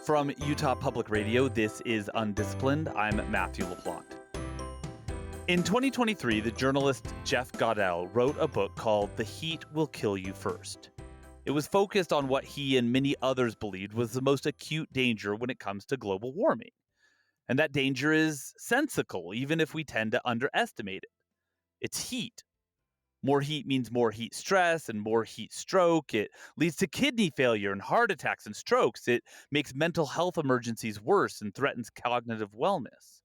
From Utah Public Radio, this is UnDisciplined. I'm Matthew LaPlante. In 2023, the journalist Jeff Goddell wrote a book called The Heat Will Kill You First. It was focused on what he and many others believed was the most acute danger when it comes to global warming. And that danger is sensical, even if we tend to underestimate it. It's heat. More heat means more heat stress and more heat stroke. It leads to kidney failure and heart attacks and strokes. It makes mental health emergencies worse and threatens cognitive wellness.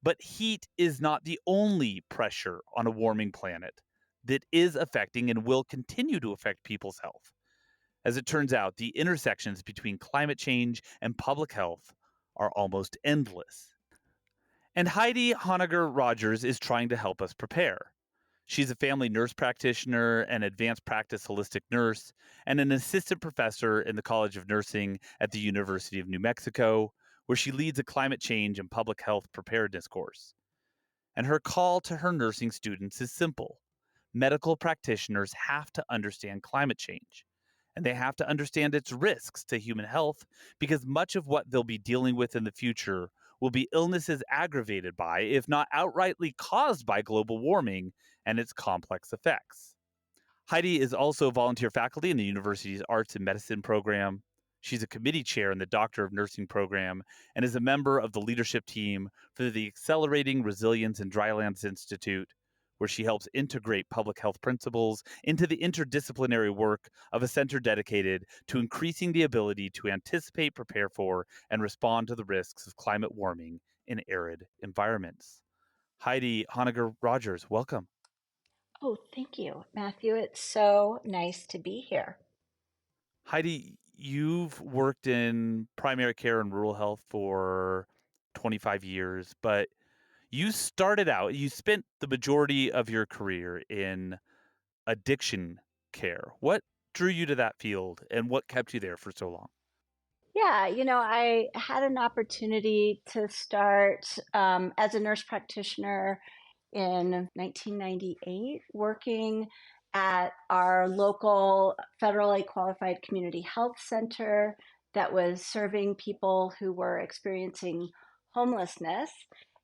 But heat is not the only pressure on a warming planet that is affecting and will continue to affect people's health. As it turns out, the intersections between climate change and public health are almost endless. And Heidi Honegger Rogers is trying to help us prepare. She's a family nurse practitioner, an advanced practice holistic nurse, and an assistant professor in the College of Nursing at the University of New Mexico, where she leads a climate change and public health preparedness course. And her call to her nursing students is simple. Medical practitioners have to understand climate change, and they have to understand its risks to human health, because much of what they'll be dealing with in the future will be illnesses aggravated by, if not outrightly caused by, global warming and its complex effects. Heidi is also volunteer faculty in the university's Arts and Medicine program. She's a committee chair in the Doctor of Nursing program and is a member of the leadership team for the Accelerating Resilience in Drylands Institute, where she helps integrate public health principles into the interdisciplinary work of a center dedicated to increasing the ability to anticipate, prepare for, and respond to the risks of climate warming in arid environments. Heidi Honegger Rogers, welcome. Oh, thank you, Matthew. It's so nice to be here. Heidi, you've worked in primary care and rural health for 25 years, but you spent the majority of your career in addiction care. What drew you to that field and what kept you there for so long? Yeah, I had an opportunity to start as a nurse practitioner in 1998, working at our local federally qualified community health center that was serving people who were experiencing homelessness.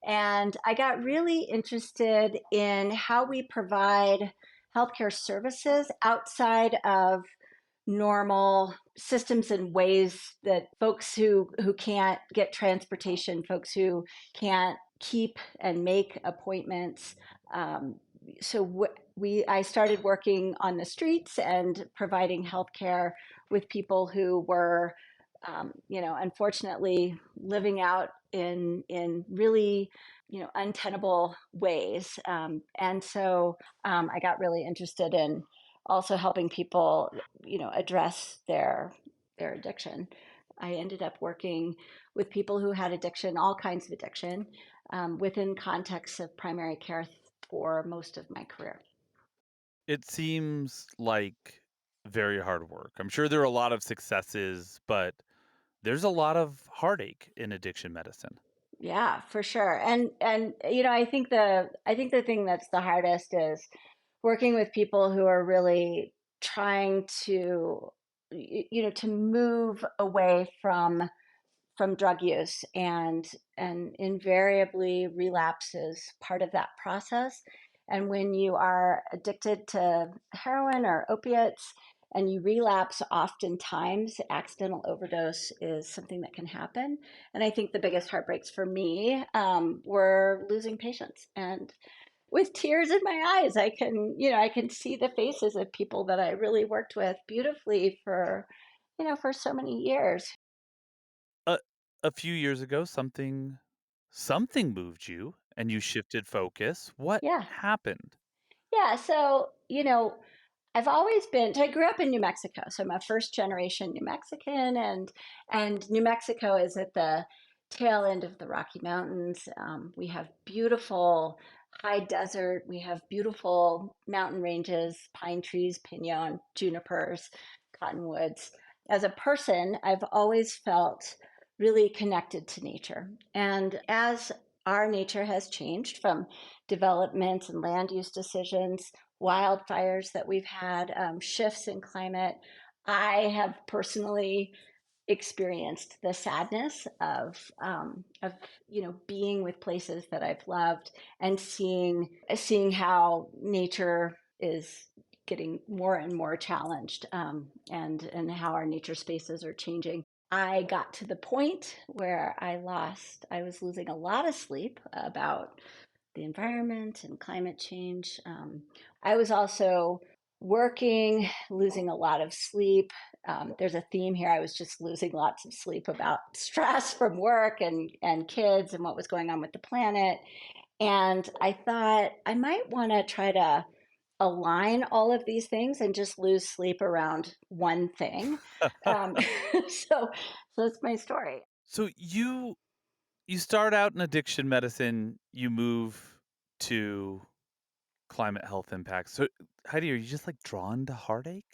And I got really interested in how we provide healthcare services outside of normal systems and ways that folks who can't get transportation, folks who can't keep and make appointments. I started working on the streets and providing healthcare with people who were, unfortunately living out in really, untenable ways. I got really interested in also helping people, address their addiction. I ended up working with people who had addiction, all kinds of addiction, within context of primary care for most of my career. It seems like very hard work. I'm sure there are a lot of successes, but there's a lot of heartache in addiction medicine. Yeah, for sure. And I think the thing that's the hardest is working with people who are really trying to move away from drug use, and invariably relapse is part of that process. And when you are addicted to heroin or opiates and you relapse, oftentimes accidental overdose is something that can happen. And I think the biggest heartbreaks for me were losing patients. And with tears in my eyes, I can see the faces of people that I really worked with beautifully for so many years. A, a few years ago, something moved you and you shifted focus. What Yeah. happened? Yeah. So, I've always been, so I grew up in New Mexico. So I'm a first generation New Mexican, and New Mexico is at the tail end of the Rocky Mountains. We have beautiful high desert. We have beautiful mountain ranges, pine trees, pinon, junipers, cottonwoods. As a person, I've always felt really connected to nature. And as our nature has changed from development and land use decisions, wildfires that we've had, shifts in climate, I have personally experienced the sadness of being with places that I've loved and seeing how nature is getting more and more challenged, and how our nature spaces are changing. I got to the point where I was losing a lot of sleep about the environment and climate change. I was also working, losing a lot of sleep. There's a theme here. I was just losing lots of sleep about stress from work and kids and what was going on with the planet. And I thought I might want to try to align all of these things and just lose sleep around one thing. Um, so, so that's my story. So you start out in addiction medicine, you move to climate health impacts. So Heidi, are you just like drawn to heartache?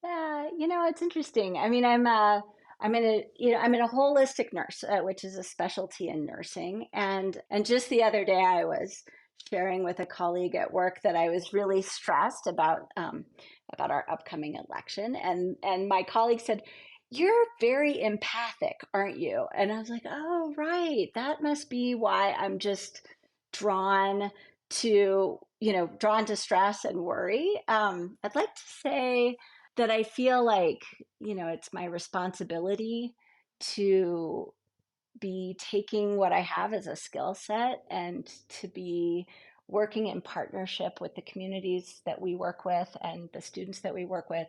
Yeah, it's interesting. I mean, I'm in a holistic nurse, which is a specialty in nursing. And just the other day, I was sharing with a colleague at work that I was really stressed about our upcoming election. And my colleague said, "You're very empathic, aren't you?" And I was like, "Oh, right. That must be why I'm just drawn drawn to stress and worry." I'd like to say that I feel like, it's my responsibility to be taking what I have as a skill set and to be working in partnership with the communities that we work with and the students that we work with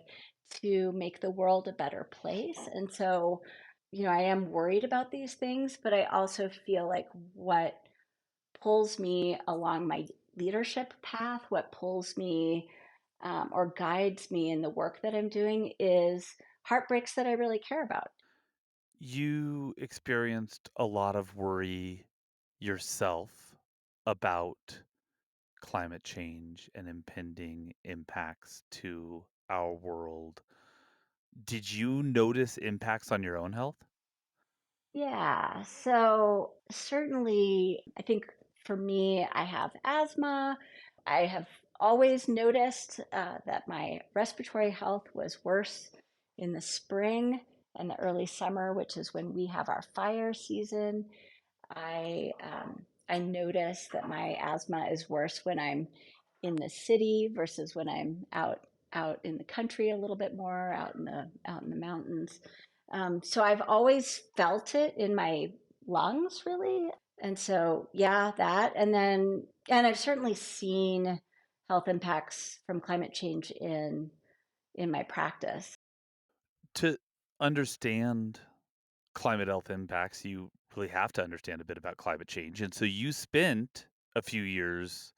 to make the world a better place. And so, I am worried about these things, but I also feel like what pulls me along my leadership path, what pulls me or guides me in the work that I'm doing is heartbreaks that I really care about. You experienced a lot of worry yourself about climate change and impending impacts to our world. Did you notice impacts on your own health? Yeah, so certainly, I think for me, I have asthma. I have always noticed that my respiratory health was worse in the spring and the early summer, which is when we have our fire season. I notice that my asthma is worse when I'm in the city versus when I'm out in the country a little bit more, out in the mountains. So I've always felt it in my lungs, really. And so, yeah, that. And I've certainly seen health impacts from climate change in my practice. To understand climate health impacts, you really have to understand a bit about climate change. And so you spent a few years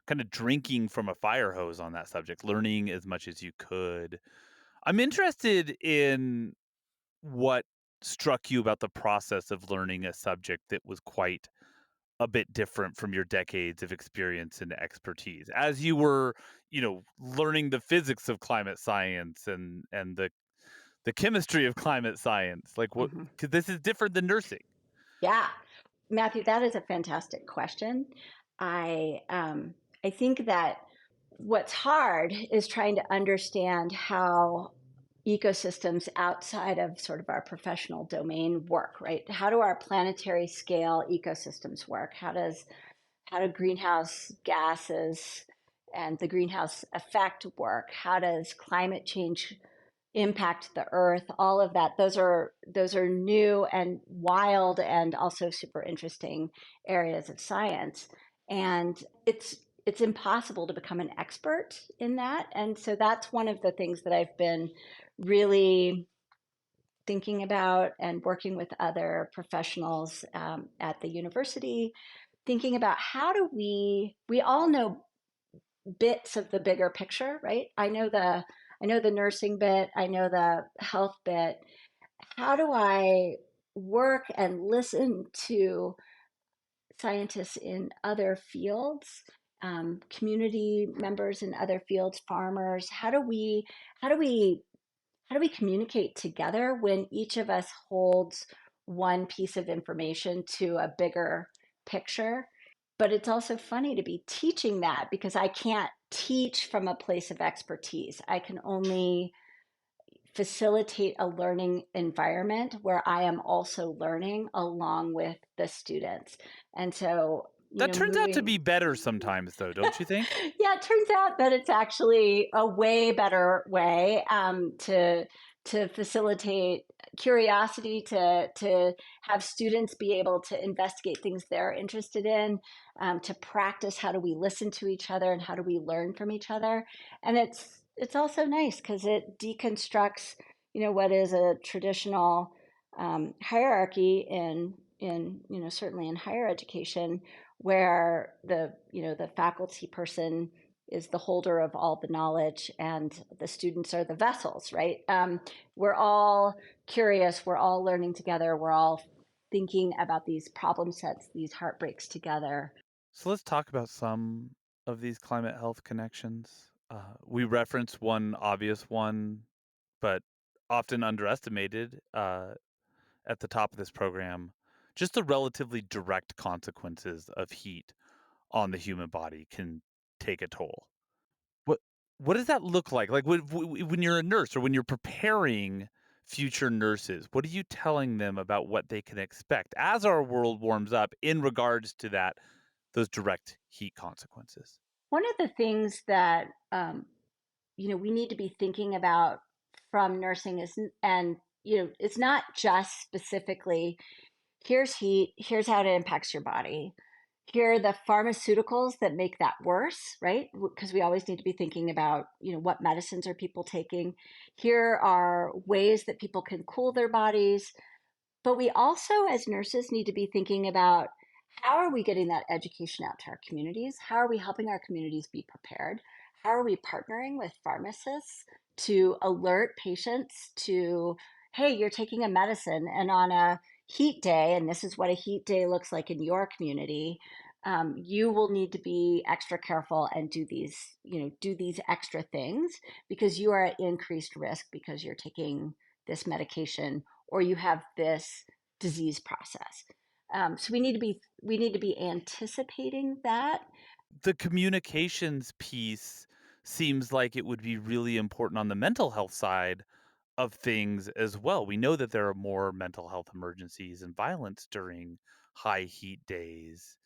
kind of drinking from a fire hose on that subject, learning as much as you could. I'm interested in what struck you about the process of learning a subject that was quite a bit different from your decades of experience and expertise as you were, learning the physics of climate science and the chemistry of climate science. Like what, Mhm. because this is different than nursing. Yeah, Matthew, that is a fantastic question. I think that what's hard is trying to understand how ecosystems outside of sort of our professional domain work, right? How do our planetary scale ecosystems work? How do greenhouse gases and the greenhouse effect work? How does climate change impact the earth? All of that, those are new and wild and also super interesting areas of science. And it's impossible to become an expert in that. And so that's one of the things that I've been really thinking about and working with other professionals at the university, thinking about how do we all know bits of the bigger picture, right? I know the nursing bit, I know the health bit. How do I work and listen to scientists in other fields, community members in other fields, farmers? How do we how do we communicate together when each of us holds one piece of information to a bigger picture? But it's also funny to be teaching that because I can't teach from a place of expertise. I can only facilitate a learning environment where I am also learning along with the students. And so, That turns out to be moving better sometimes, though, don't you think? yeah, it turns out that it's actually a way better way to facilitate curiosity, to have students be able to investigate things they're interested in, to practice how do we listen to each other and how do we learn from each other. And it's also nice because it deconstructs, what is a traditional hierarchy in certainly in higher education where the faculty person is the holder of all the knowledge and the students are the vessels, right? We're all curious, we're all learning together, we're all thinking about these problem sets, these heartbreaks together. So let's talk about some of these climate health connections. We reference one obvious one, but often underestimated at the top of this program, just the relatively direct consequences of heat on the human body can take a toll. What what does that look like? Like when you're a nurse or when you're preparing future nurses, what are you telling them about what they can expect as our world warms up in regards to those direct heat consequences? One of the things that we need to be thinking about from nursing is, and it's not just specifically here's heat, here's how it impacts your body. Here are the pharmaceuticals that make that worse, right? Because we always need to be thinking about, what medicines are people taking. Here are ways that people can cool their bodies. But we also, as nurses, need to be thinking about how are we getting that education out to our communities? How are we helping our communities be prepared? How are we partnering with pharmacists to alert patients to, hey, you're taking a medicine and on a heat day, and this is what a heat day looks like in your community. You will need to be extra careful and do these extra things because you are at increased risk because you're taking this medication or you have this disease process. So we need to be anticipating that. The communications piece seems like it would be really important on the mental health side of things as well. We know that there are more mental health emergencies and violence during high heat days.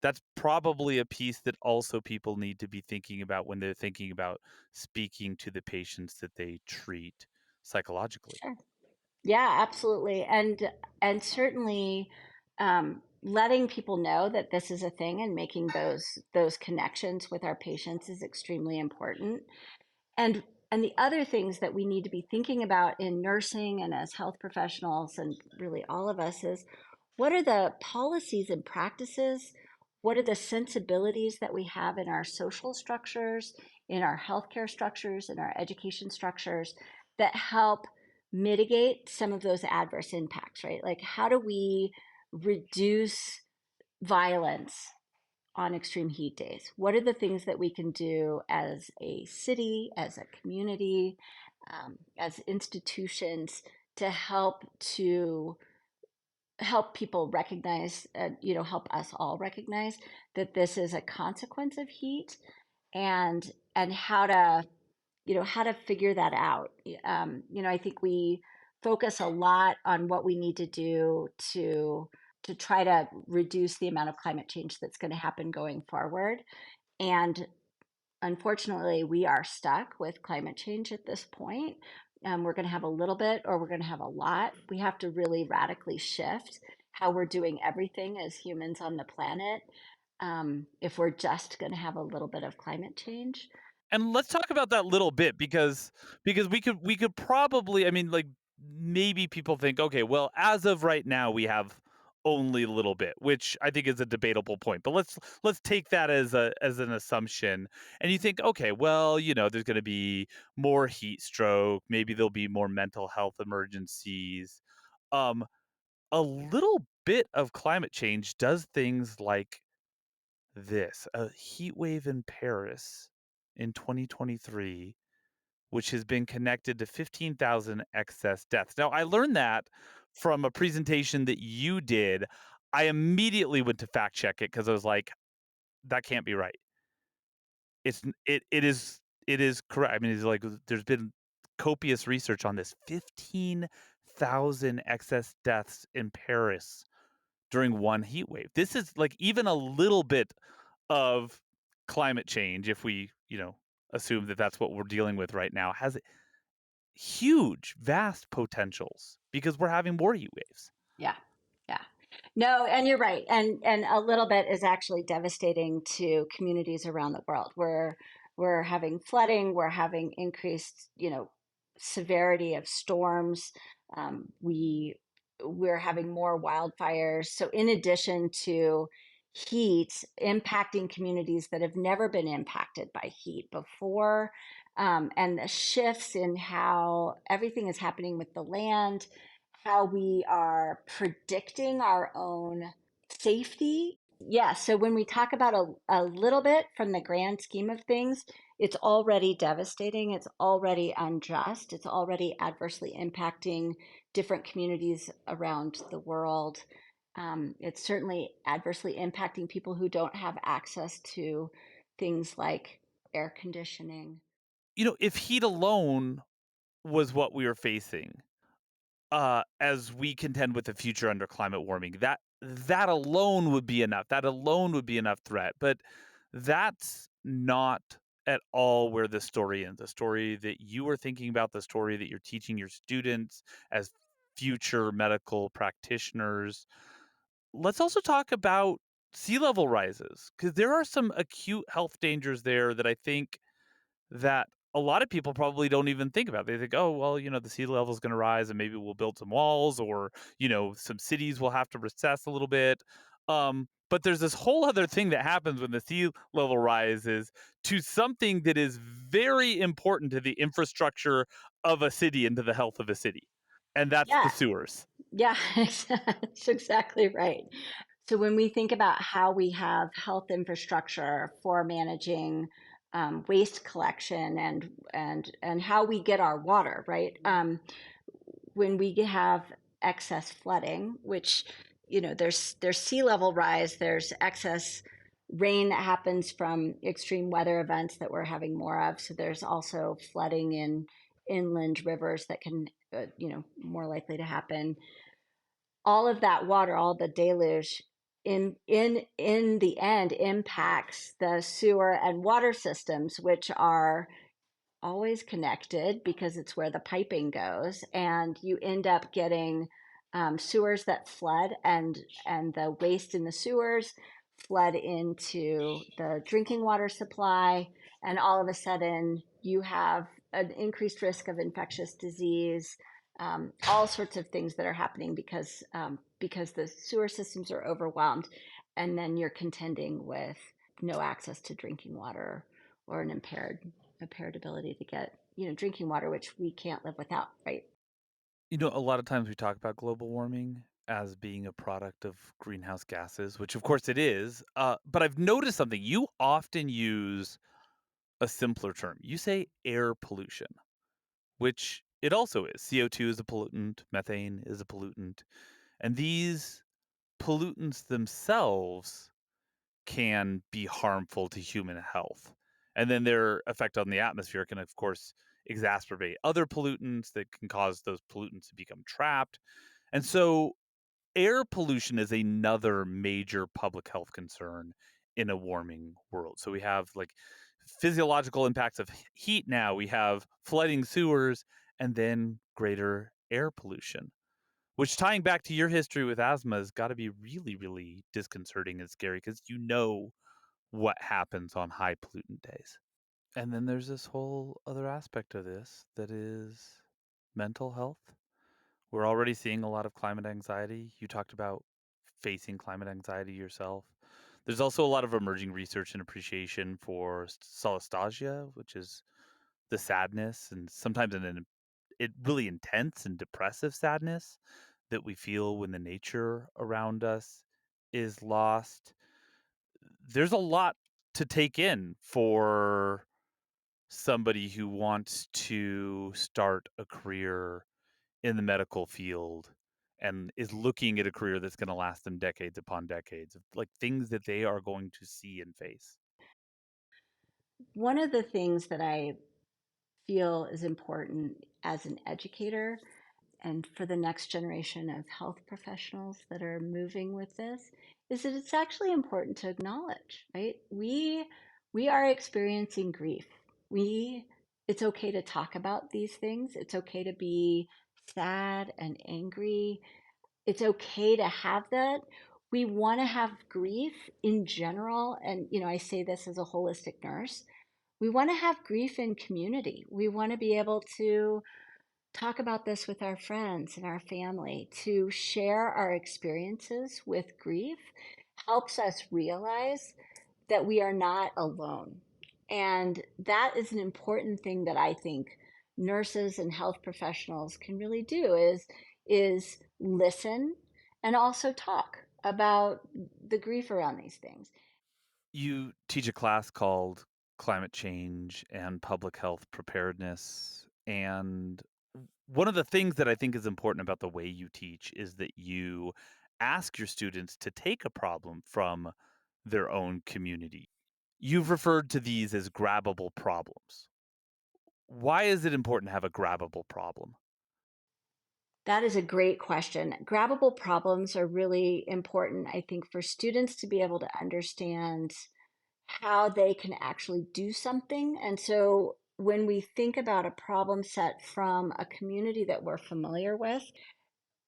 That's probably a piece that also people need to be thinking about when they're thinking about speaking to the patients that they treat psychologically. Sure. Yeah, absolutely, and certainly letting people know that this is a thing and making those connections with our patients is extremely important. And the other things that we need to be thinking about in nursing and as health professionals and really all of us is what are the policies and practices? What are the sensibilities that we have in our social structures, in our healthcare structures, in our education structures that help mitigate some of those adverse impacts, right? Like, how do we reduce violence on extreme heat days? What are the things that we can do as a city, as a community, as institutions to help people recognize, help us all recognize that this is a consequence of heat, and how to figure that out. I think we focus a lot on what we need to do to try to reduce the amount of climate change that's going to happen going forward. And unfortunately, we are stuck with climate change at this point. We're going to have a little bit or we're going to have a lot. We have to really radically shift how we're doing everything as humans on the planet if we're just going to have a little bit of climate change. And let's talk about that little bit because we could probably, I mean, like, maybe people think, okay, well, as of right now we have only a little bit, which I think is a debatable point. But let's take that as an assumption. And you think, okay, well, there's going to be more heat stroke, maybe there'll be more mental health emergencies. Um a little bit of climate change does things like this: a heat wave in Paris in 2023, which has been connected to 15,000 excess deaths. Now, I learned that from a presentation that you did. I immediately went to fact check it because I was like, that can't be right. It is correct. I mean, it's like there's been copious research on this. 15,000 excess deaths in Paris during one heat wave. This is like even a little bit of climate change, if we, assume that that's what we're dealing with right now, has huge, vast potentials because we're having more heat waves. Yeah. Yeah. No, and you're right. And a little bit is actually devastating to communities around the world. We're having flooding, we're having increased, severity of storms. We're having more wildfires. So in addition to heat impacting communities that have never been impacted by heat before, and the shifts in how everything is happening with the land, how we are predicting our own safety. Yeah, so when we talk about a little bit from the grand scheme of things, it's already devastating, it's already unjust, it's already adversely impacting different communities around the world. It's certainly adversely impacting people who don't have access to things like air conditioning. If heat alone was what we were facing, as we contend with the future under climate warming, that alone would be enough. That alone would be enough threat. But that's not at all where the story ends. The story that you are thinking about, the story that you're teaching your students as future medical practitioners. Let's also talk about sea level rises, because there are some acute health dangers there that I think that a lot of people probably don't even think about. They think, oh, well, the sea level is going to rise and maybe we'll build some walls, or, some cities will have to recess a little bit. But there's this whole other thing that happens when the sea level rises to something that is very important to the infrastructure of a city and to the health of a city. And that's the Yeah, sewers. yeah, that's exactly right. So when we think about how we have health infrastructure for managing waste collection and how we get our water, right? When we have excess flooding, which there's sea level rise, there's excess rain that happens from extreme weather events that we're having more of. So there's also flooding in inland rivers that can, more likely to happen. All of that water, all the deluge, in the end impacts the sewer and water systems, which are always connected because it's where the piping goes, and you end up getting sewers that flood, and the waste in the sewers flood into the drinking water supply, and all of a sudden you have an increased risk of infectious disease, all sorts of things that are happening because the sewer systems are overwhelmed, and then you're contending with no access to drinking water or an impaired ability to get drinking water, which we can't live without, right? A lot of times we talk about global warming as being a product of greenhouse gases, which of course it is. But I've noticed something. You often use a simpler term. You say air pollution, which it also is. CO2 is a pollutant, methane is a pollutant. And these pollutants themselves can be harmful to human health. And then their effect on the atmosphere can, of course, exacerbate other pollutants that can cause those pollutants to become trapped. And so air pollution is another major public health concern in a warming world. So we have like physiological impacts of heat now, we have flooding sewers, and then greater air pollution, which, tying back to your history with asthma, has got to be really, really disconcerting and scary because what happens on high pollutant days. And then there's this whole other aspect of this that is mental health. We're already seeing a lot of climate anxiety. You talked about facing climate anxiety yourself. There's also a lot of emerging research and appreciation for solastalgia, which is the sadness and sometimes it really intense and depressive sadness that we feel when the nature around us is lost. There's a lot to take in for somebody who wants to start a career in the medical field and is looking at a career that's going to last them decades upon decades of like things that they are going to see and face. One of the things that I feel is important as an educator and for the next generation of health professionals that are moving with this is that it's actually important to acknowledge, right? We are experiencing grief. We It's okay to talk about these things. It's okay to be sad and angry. It's okay to have that. We want to have grief in general, and I say this as a holistic nurse. We want to have grief in community. We want to be able to talk about this with our friends and our family, to share our experiences with grief helps us realize that we are not alone. And that is an important thing that I think nurses and health professionals can really do is listen and also talk about the grief around these things. You teach a class called Climate Change and Public Health Preparedness. And one of the things that I think is important about the way you teach is that you ask your students to take a problem from their own community. You've referred to these as grabbable problems. Why is it important to have a grabbable problem? That is a great question. Grabbable problems are really important, I think, for students to be able to understand how they can actually do something. And so when we think about a problem set from a community that we're familiar with,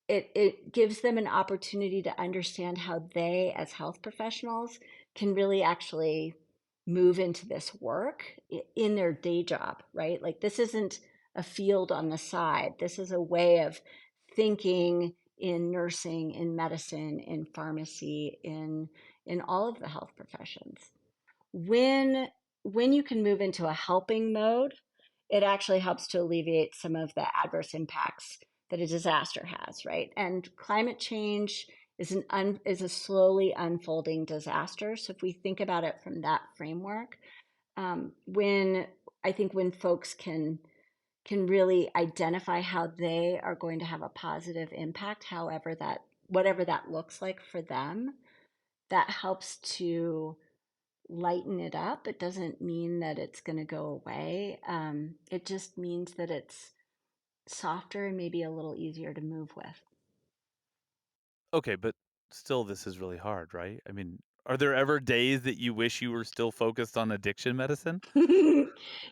it gives them an opportunity to understand how they, as health professionals, can really actually move into this work in their day job, right? Like this isn't a field on the side. This is a way of thinking in nursing, in medicine, in pharmacy, in all of the health professions. When you can move into a helping mode, it actually helps to alleviate some of the adverse impacts that a disaster has, right? And climate change is a slowly unfolding disaster. So if we think about it from that framework, when I think when folks can really identify how they are going to have a positive impact, however that whatever that looks like for them, that helps to lighten it up. It doesn't mean that it's going to go away. It just means that it's softer and maybe a little easier to move with. Okay, but still, this is really hard, right? I mean, are there ever days that you wish you were still focused on addiction medicine?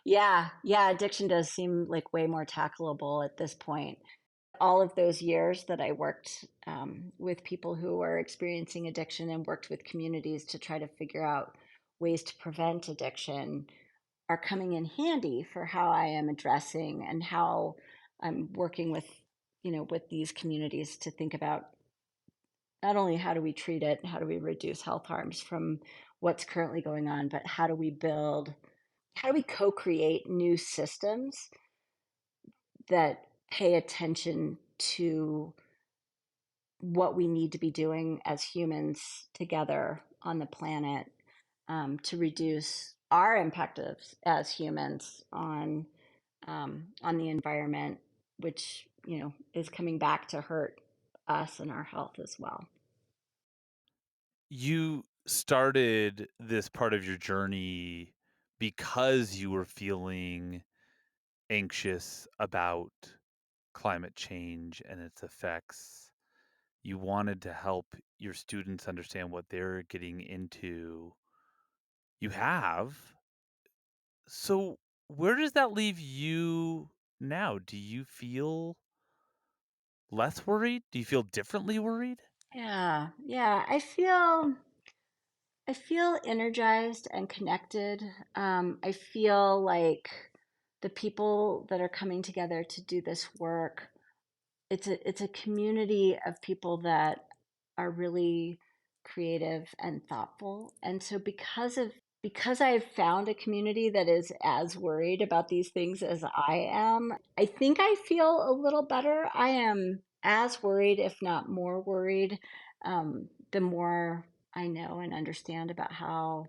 Yeah, addiction does seem like way more tackleable at this point. All of those years that I worked with people who were experiencing addiction and worked with communities to try to figure out ways to prevent addiction are coming in handy for how I am addressing and how I'm working with, with these communities to think about not only how do we treat it, how do we reduce health harms from what's currently going on, but how do we co-create new systems that pay attention to what we need to be doing as humans together on the planet to reduce our impact as humans on the environment, which is coming back to hurt us and our health as well. You started this part of your journey because you were feeling anxious about climate change and its effects. You wanted to help your students understand what they're getting into. You have. So, where does that leave you now? Do you feel less worried? Do you feel differently worried? Yeah, I feel energized and connected. I feel like the people that are coming together to do this work, it's a community of people that are really creative and thoughtful. And so because I've found a community that is as worried about these things as I am, I think I feel a little better. I am as worried, if not more worried, the more I know and understand about how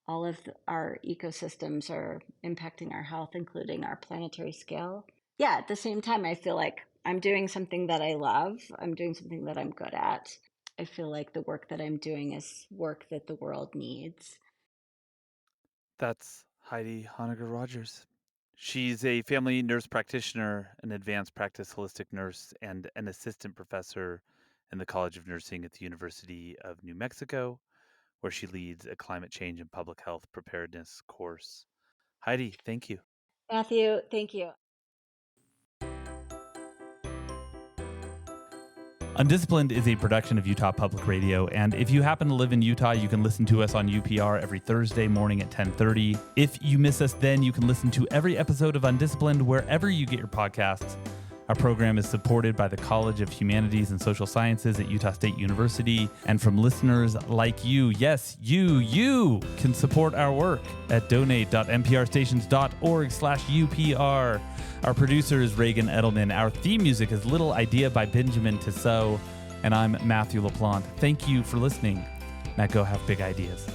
all of our ecosystems are impacting our health, including our planetary scale. Yeah, at the same time, I feel like I'm doing something that I love. I'm doing something that I'm good at. I feel like the work that I'm doing is work that the world needs. That's Heidi Honegger Rogers. She's a family nurse practitioner, an advanced practice holistic nurse, and an assistant professor in the College of Nursing at the University of New Mexico, where she leads a climate change and public health preparedness course. Heidi, thank you. Matthew, thank you. UnDisciplined is a production of Utah Public Radio, and if you happen to live in Utah, you can listen to us on UPR every Thursday morning at 10:30. If you miss us then, you can listen to every episode of UnDisciplined wherever you get your podcasts. Our program is supported by the College of Humanities and Social Sciences at Utah State University, and from listeners like you. Yes, you can support our work at donate.nprstations.org/UPR. Our producer is Reagan Edelman. Our theme music is Little Idea by Benjamin Tissot, and I'm Matthew LaPlante. Thank you for listening. Now go have big ideas.